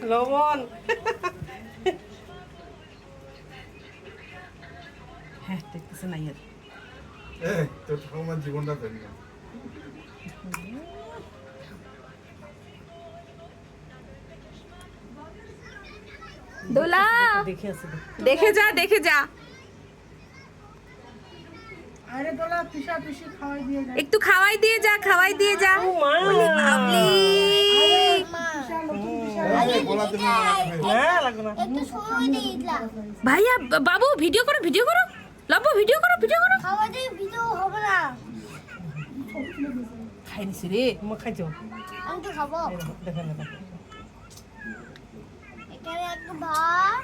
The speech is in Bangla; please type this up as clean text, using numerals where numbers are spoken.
লবণ। হ্যাঁ দেখতেছে না ইয়ার তোর ঠাকুমার জীবনটা ধন্য। দোলা দেখে আছে দেখে যা দেখে যা আরে দোলা পিসা পিসি খাওয়াই দিয়ে যা। একটু খাওয়াই দিয়ে যা খাওয়াই দিয়ে যা ওরে বাবলি গলাতে না লাগবে না। একটু সময় দিয়ে দিলাম। ভাইয়া বাবু ভিডিও করো লাবু ভিডিও করো খাওয়া দিয়ে ভিডিও হবে না। খাই নিছি রে মা খাইছো আমি তো খাবো। দেখেন না এখানে একটা ভাত